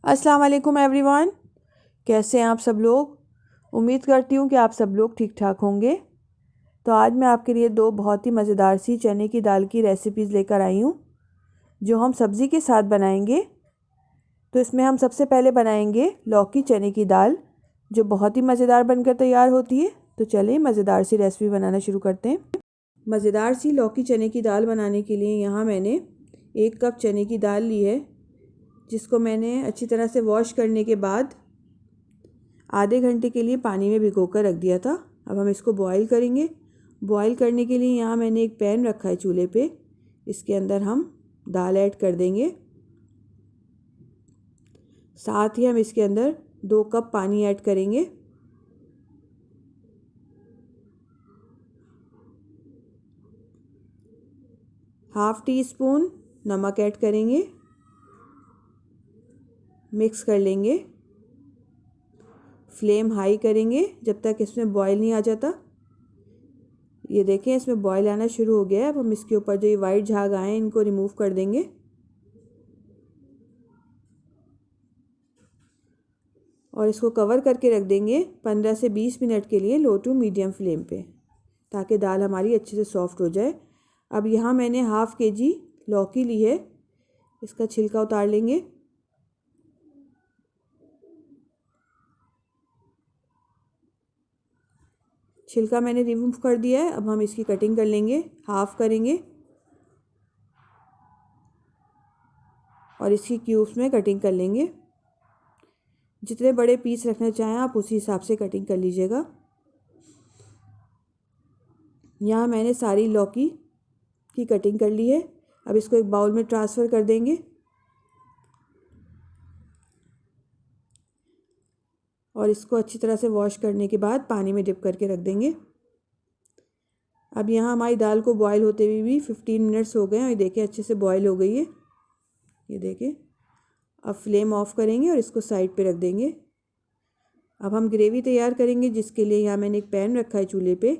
अस्सलाम वालेकुम एवरीवन। कैसे हैं आप सब लोग। उम्मीद करती हूँ कि आप सब लोग ठीक ठाक होंगे। तो आज मैं आपके लिए दो बहुत ही मज़ेदार सी चने की दाल की रेसिपीज़ लेकर आई हूँ जो हम सब्ज़ी के साथ बनाएंगे। तो इसमें हम सबसे पहले बनाएंगे लौकी चने की दाल जो बहुत ही मज़ेदार बनकर तैयार होती है। तो चलिए मज़ेदार सी रेसिपी बनाना शुरू करते हैं। मज़ेदार सी लौकी चने की दाल बनाने के लिए यहाँ मैंने 1 कप चने की दाल ली है, जिसको मैंने अच्छी तरह से वॉश करने के बाद आधे घंटे के लिए पानी में भिगोकर रख दिया था। अब हम इसको बॉईल करेंगे। बॉईल करने के लिए यहाँ मैंने एक पैन रखा है चूल्हे पे। इसके अंदर हम दाल ऐड कर देंगे। साथ ही हम इसके अंदर 2 कप पानी ऐड करेंगे। हाफ़ टी स्पून नमक ऐड करेंगे। मिक्स कर लेंगे। फ्लेम हाई करेंगे जब तक इसमें बॉईल नहीं आ जाता। ये देखें इसमें बॉईल आना शुरू हो गया है। अब हम इसके ऊपर जो ये वाइट झाग आए हैं इनको रिमूव कर देंगे और इसको कवर करके रख देंगे 15 से 20 मिनट के लिए लो टू मीडियम फ्लेम पे, ताकि दाल हमारी अच्छे से सॉफ्ट हो जाए। अब यहाँ मैंने हाफ़ केजी लौकी ली है। इसका छिलका उतार लेंगे। छिलका मैंने रिमूव कर दिया है। अब हम इसकी कटिंग कर लेंगे। हाफ़ करेंगे और इसकी क्यूब्स में कटिंग कर लेंगे। जितने बड़े पीस रखना चाहें आप उसी हिसाब से कटिंग कर लीजिएगा। यहाँ मैंने सारी लौकी की कटिंग कर ली है। अब इसको एक बाउल में ट्रांसफ़र कर देंगे और इसको अच्छी तरह से वॉश करने के बाद पानी में डिप करके रख देंगे। अब यहाँ हमारी दाल को बॉईल होते हुए भी 15 मिनट्स हो गए हैं और ये देखें अच्छे से बॉईल हो गई है। ये देखें। अब फ्लेम ऑफ करेंगे और इसको साइड पे रख देंगे। अब हम ग्रेवी तैयार करेंगे, जिसके लिए यहाँ मैंने एक पैन रखा है चूल्हे पे।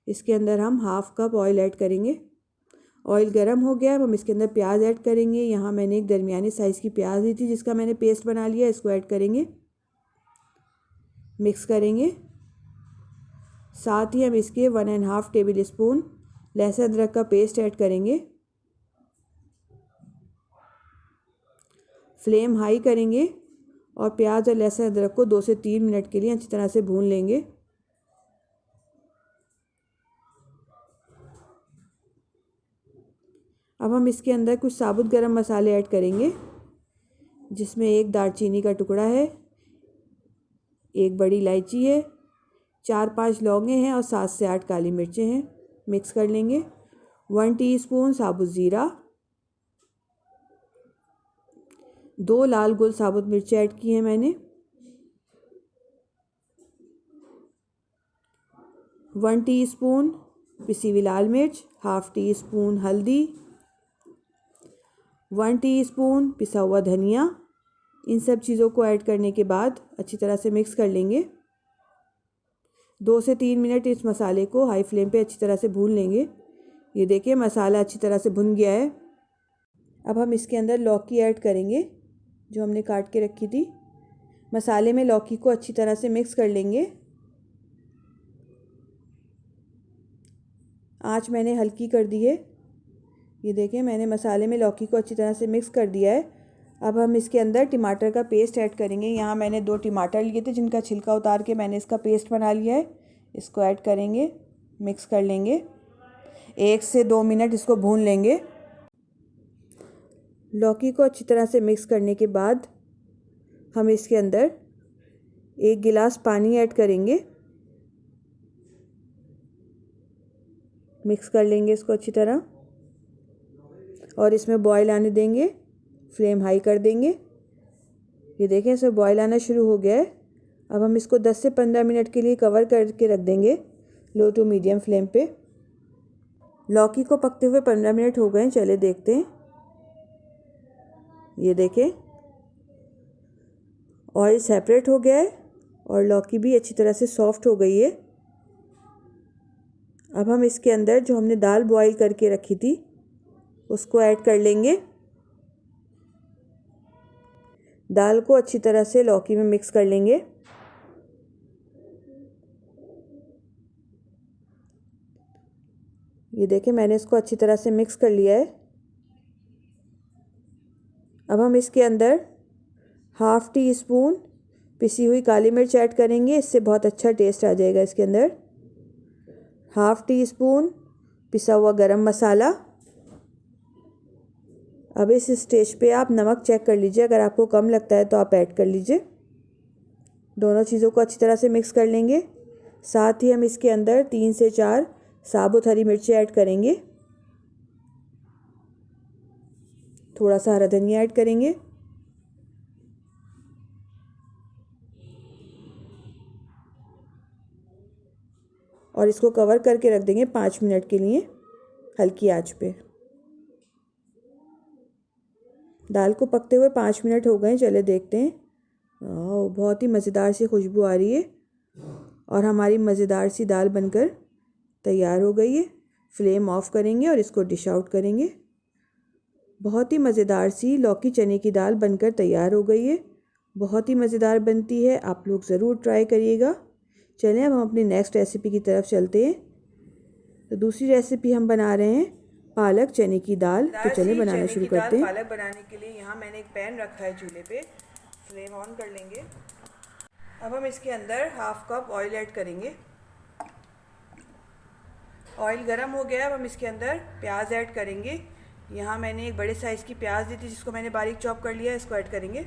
इसके अंदर हम हाफ़ कप ऑयल ऐड करेंगे। ऑयल गर्म हो गया। अब हम इसके अंदर प्याज ऐड करेंगे। यहाँ मैंने एक दरमियानी साइज़ की प्याज ली थी जिसका मैंने पेस्ट बना लिया। इसको ऐड करेंगे, मिक्स करेंगे। साथ ही हम इसके 1.5 टेबल स्पून लहसुन अदरक का पेस्ट ऐड करेंगे। फ्लेम हाई करेंगे और प्याज और लहसुन अदरक को 2 से 3 मिनट के लिए अच्छी तरह से भून लेंगे। अब हम इसके अंदर कुछ साबुत गरम मसाले ऐड करेंगे, जिसमें 1 दालचीनी का टुकड़ा है, 1 बड़ी इलायची है, 4-5 लौंगे हैं और 7 से 8 काली मिर्चें हैं। मिक्स कर लेंगे। 1 टीस्पून साबुत ज़ीरा, 2 लाल गोल साबुत मिर्चें ऐड की हैं मैंने, 1 टीस्पून पिसी हुई लाल मिर्च, हाफ़ टी स्पून हल्दी, 1 टीस्पून पिसा हुआ धनिया। इन सब चीज़ों को ऐड करने के बाद अच्छी तरह से मिक्स कर लेंगे। 2 से 3 मिनट इस मसाले को हाई फ्लेम पे अच्छी तरह से भून लेंगे। ये देखिए मसाला अच्छी तरह से भुन गया है। अब हम इसके अंदर लौकी ऐड करेंगे जो हमने काट के रखी थी। मसाले में लौकी को अच्छी तरह से मिक्स कर लेंगे। आँच मैंने हल्की कर दी है। ये देखें मैंने मसाले में लौकी को अच्छी तरह से मिक्स कर दिया है। अब हम इसके अंदर टमाटर का पेस्ट ऐड करेंगे। यहाँ मैंने 2 टमाटर लिए थे जिनका छिलका उतार के मैंने इसका पेस्ट बना लिया है। इसको ऐड करेंगे, मिक्स कर लेंगे। 1 से 2 मिनट इसको भून लेंगे। लौकी को अच्छी तरह से मिक्स करने के बाद हम इसके अंदर 1 गिलास पानी ऐड करेंगे। मिक्स कर लेंगे इसको अच्छी तरह और इसमें बॉईल आने देंगे। फ्लेम हाई कर देंगे। ये देखें इसमें बॉईल आना शुरू हो गया है। अब हम इसको 10 से 15 मिनट के लिए कवर करके रख देंगे लो टू मीडियम फ्लेम पे। लौकी को पकते हुए 15 मिनट हो गए हैं। चले देखते हैं। ये देखें ऑयल सेपरेट हो गया है और लौकी भी अच्छी तरह से सॉफ्ट हो गई है। अब हम इसके अंदर जो हमने दाल बॉईल करके रखी थी उसको ऐड कर लेंगे। दाल को अच्छी तरह से लौकी में मिक्स कर लेंगे। ये देखिए मैंने इसको अच्छी तरह से मिक्स कर लिया है। अब हम इसके अंदर 1/2 टीस्पून पिसी हुई काली मिर्च ऐड करेंगे, इससे बहुत अच्छा टेस्ट आ जाएगा इसके अंदर। 1/2 टीस्पून पिसा हुआ गरम मसाला। अब इस स्टेज पे आप नमक चेक कर लीजिए, अगर आपको कम लगता है तो आप ऐड कर लीजिए। दोनों चीज़ों को अच्छी तरह से मिक्स कर लेंगे। साथ ही हम इसके अंदर 3 से 4 साबुत हरी मिर्ची ऐड करेंगे। थोड़ा सा हरा धनिया ऐड करेंगे। और इसको कवर करके रख देंगे 5 मिनट के लिए हल्की आंच पे। दाल को पकते हुए 5 मिनट हो गए, चले देखते हैं। बहुत ही मज़ेदार सी खुशबू आ रही है और हमारी मज़ेदार सी दाल बनकर तैयार हो गई है। फ्लेम ऑफ करेंगे और इसको डिश आउट करेंगे। बहुत ही मज़ेदार सी लौकी चने की दाल बनकर तैयार हो गई है। बहुत ही मज़ेदार बनती है, आप लोग ज़रूर ट्राई करिएगा। चलें अब हम अपनी नेक्स्ट रेसिपी की तरफ चलते हैं। तो दूसरी रेसिपी हम बना रहे हैं पालक चने की दाल। तो चलें बनाना शुरू करते हैं। पालक बनाने के लिए यहाँ मैंने एक पैन रखा है चूल्हे पे। फ्लेम ऑन कर लेंगे। अब हम इसके अंदर 1/2 कप ऑयल ऐड करेंगे। ऑयल गर्म हो गया। अब हम इसके अंदर प्याज ऐड करेंगे। यहाँ मैंने एक बड़े साइज़ की प्याज दी थी जिसको मैंने बारीक चॉप कर लिया है, इसको ऐड करेंगे।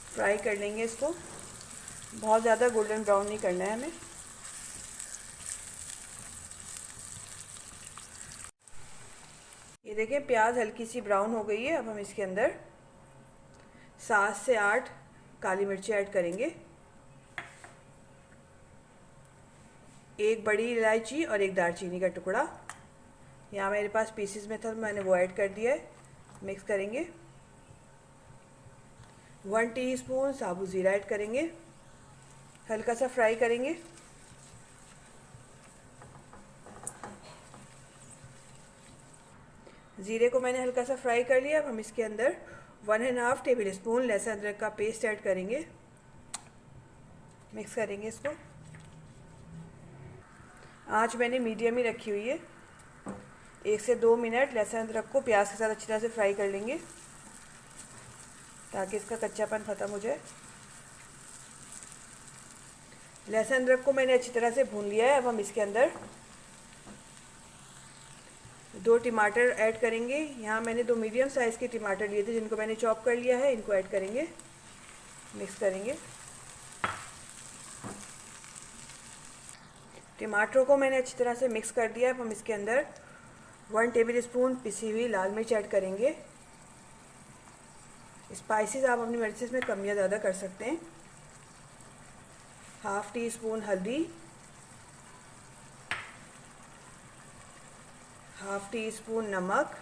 फ्राई कर लेंगे इसको, बहुत ज़्यादा गोल्डन ब्राउन नहीं करना है हमें। ये देखिए प्याज हल्की सी ब्राउन हो गई है। अब हम इसके अंदर 7 से 8 काली मिर्ची ऐड करेंगे, एक बड़ी इलायची और एक दालचीनी का टुकड़ा। यहाँ मेरे पास पीसेस में था, मैंने वो ऐड कर दिया है। मिक्स करेंगे। 1 टीस्पून साबुत ज़ीरा ऐड करेंगे, हल्का सा फ्राई करेंगे। ज़ीरे को मैंने हल्का सा फ्राई कर लिया। अब हम इसके अंदर 1½ टेबल स्पून लहसुन अदरक का पेस्ट ऐड करेंगे। मिक्स करेंगे इसको। आँच मैंने मीडियम ही रखी हुई है। 1 से 2 मिनट लहसुन अदरक को प्याज के साथ अच्छी तरह से फ्राई कर लेंगे ताकि इसका कच्चापन ख़त्म हो जाए। लहसुन अदरक को मैंने अच्छी तरह से भून लिया है। अब हम इसके अंदर 2 टमाटर ऐड करेंगे। यहाँ मैंने 2 मीडियम साइज़ के टमाटर लिए थे जिनको मैंने चॉप कर लिया है, इनको ऐड करेंगे। मिक्स करेंगे। टमाटरों को मैंने अच्छी तरह से मिक्स कर दिया। अब हम इसके अंदर 1 टेबल स्पून पिसी हुई लाल मिर्च ऐड करेंगे। स्पाइसेस आप अपनी मर्ज़ी में कम या ज़्यादा कर सकते हैं। 1/2 टीस्पून हल्दी, 1/2 टीस्पून नमक,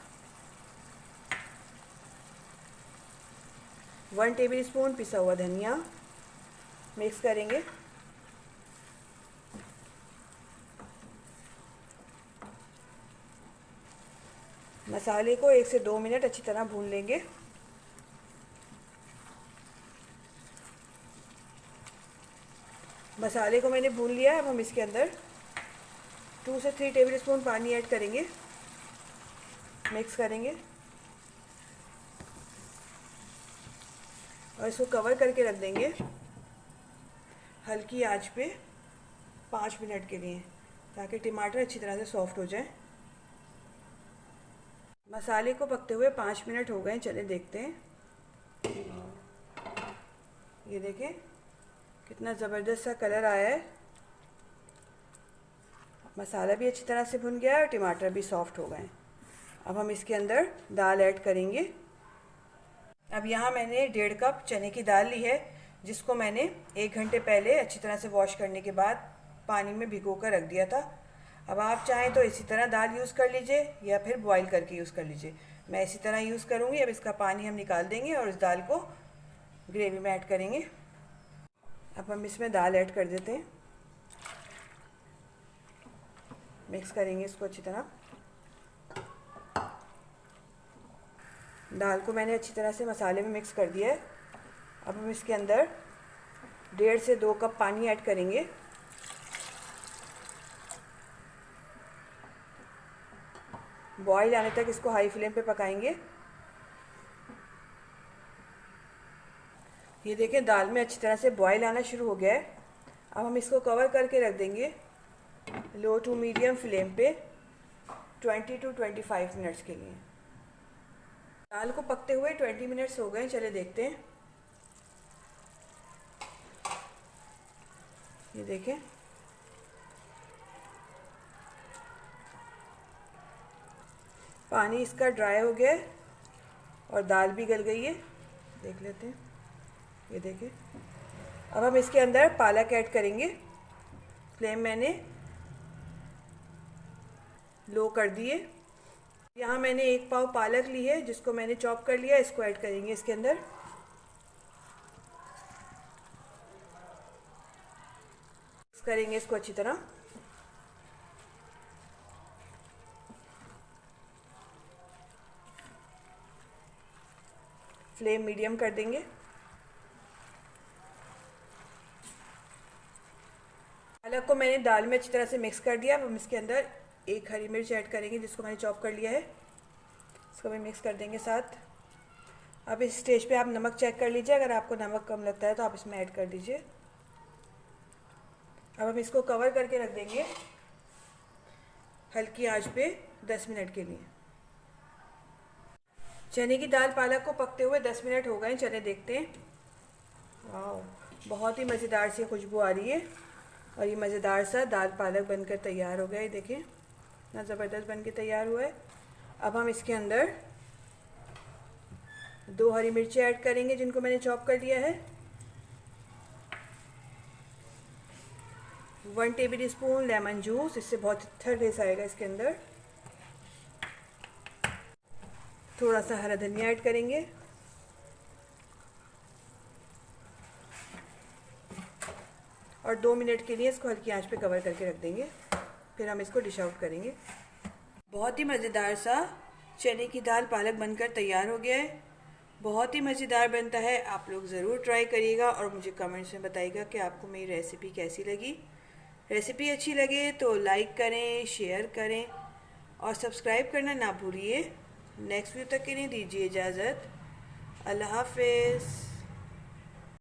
1 टेबल स्पून पिसा हुआ धनिया। मिक्स करेंगे। मसाले को 1 से 2 मिनट अच्छी तरह भून लेंगे। मसाले को मैंने भून लिया है। अब हम इसके अंदर 2 से 3 टेबल स्पून पानी ऐड करेंगे। मिक्स करेंगे और इसको कवर करके रख देंगे हल्की आंच पे 5 मिनट के लिए, ताकि टमाटर अच्छी तरह से सॉफ्ट हो जाए। मसाले को पकते हुए 5 मिनट हो गए, चले देखते हैं। ये देखें कितना ज़बरदस्त सा कलर आया है। मसाला भी अच्छी तरह से भुन गया है और टमाटर भी सॉफ्ट हो गए। अब हम इसके अंदर दाल ऐड करेंगे। अब यहाँ मैंने 1.5 कप चने की दाल ली है, जिसको मैंने 1 घंटे पहले अच्छी तरह से वॉश करने के बाद पानी में भिगो कर रख दिया था। अब आप चाहें तो इसी तरह दाल यूज़ कर लीजिए या फिर बॉईल करके यूज़ कर लीजिए। मैं इसी तरह यूज़ करूँगी। अब इसका पानी हम निकाल देंगे और इस दाल को ग्रेवी में ऐड करेंगे। अब हम इसमें दाल ऐड कर देते हैं। मिक्स करेंगे इसको अच्छी तरह। दाल को मैंने अच्छी तरह से मसाले में मिक्स कर दिया है। अब हम इसके अंदर 1.5 से 2 कप पानी ऐड करेंगे। बॉईल आने तक इसको हाई फ्लेम पे पकाएंगे। ये देखें दाल में अच्छी तरह से बॉईल आना शुरू हो गया है। अब हम इसको कवर करके रख देंगे लो टू मीडियम फ्लेम पे 20 to 25 मिनट्स के लिए। दाल को पकते हुए 20 मिनट्स हो गए, चले देखते हैं। ये देखें पानी इसका ड्राई हो गया है और दाल भी गल गई है। देख लेते हैं, ये देखें। अब हम इसके अंदर पालक ऐड करेंगे। फ्लेम मैंने लो कर दी है। यहाँ मैंने 1 पाव पालक ली है जिसको मैंने चॉप कर लिया, इसको ऐड करेंगे इसके अंदर। मिक्स करेंगे इसको अच्छी तरह। फ्लेम मीडियम कर देंगे। पालक को मैंने दाल में अच्छी तरह से मिक्स कर दिया। अब हम इसके अंदर 1 हरी मिर्च ऐड करेंगे जिसको मैंने चॉप कर लिया है, इसको भी मिक्स कर देंगे साथ। अब इस स्टेज पे आप नमक चेक कर लीजिए, अगर आपको नमक कम लगता है तो आप इसमें ऐड कर दीजिए। अब हम इसको कवर करके रख देंगे हल्की आंच पे 10 मिनट के लिए। चने की दाल पालक को पकते हुए 10 मिनट हो गए, चने देखते हैं। वाह, बहुत ही मज़ेदार सी खुशबू आ रही है और ये मज़ेदार सा दाल पालक बनकर तैयार हो गया है। देखें इतना ज़बरदस्त बन के तैयार हुआ है। अब हम इसके अंदर 2 हरी मिर्ची ऐड करेंगे जिनको मैंने चॉप कर लिया है। 1 टेबल स्पून लेमन जूस, इससे बहुत अच्छा टेस्ट आएगा इसके अंदर। थोड़ा सा हरा धनिया ऐड करेंगे। और 2 मिनट के लिए इसको हल्की आंच पे कवर करके रख देंगे, फिर हम इसको डिश आउट करेंगे। बहुत ही मज़ेदार सा चने की दाल पालक बनकर तैयार हो गया है। बहुत ही मज़ेदार बनता है, आप लोग ज़रूर ट्राई करिएगा और मुझे कमेंट्स में बताइएगा कि आपको मेरी रेसिपी कैसी लगी। रेसिपी अच्छी लगे तो लाइक करें, शेयर करें और सब्सक्राइब करना ना भूलिए। नेक्स्ट वीडियो तक के लिए दीजिए इजाज़त। अल्लाह हाफ़िज़।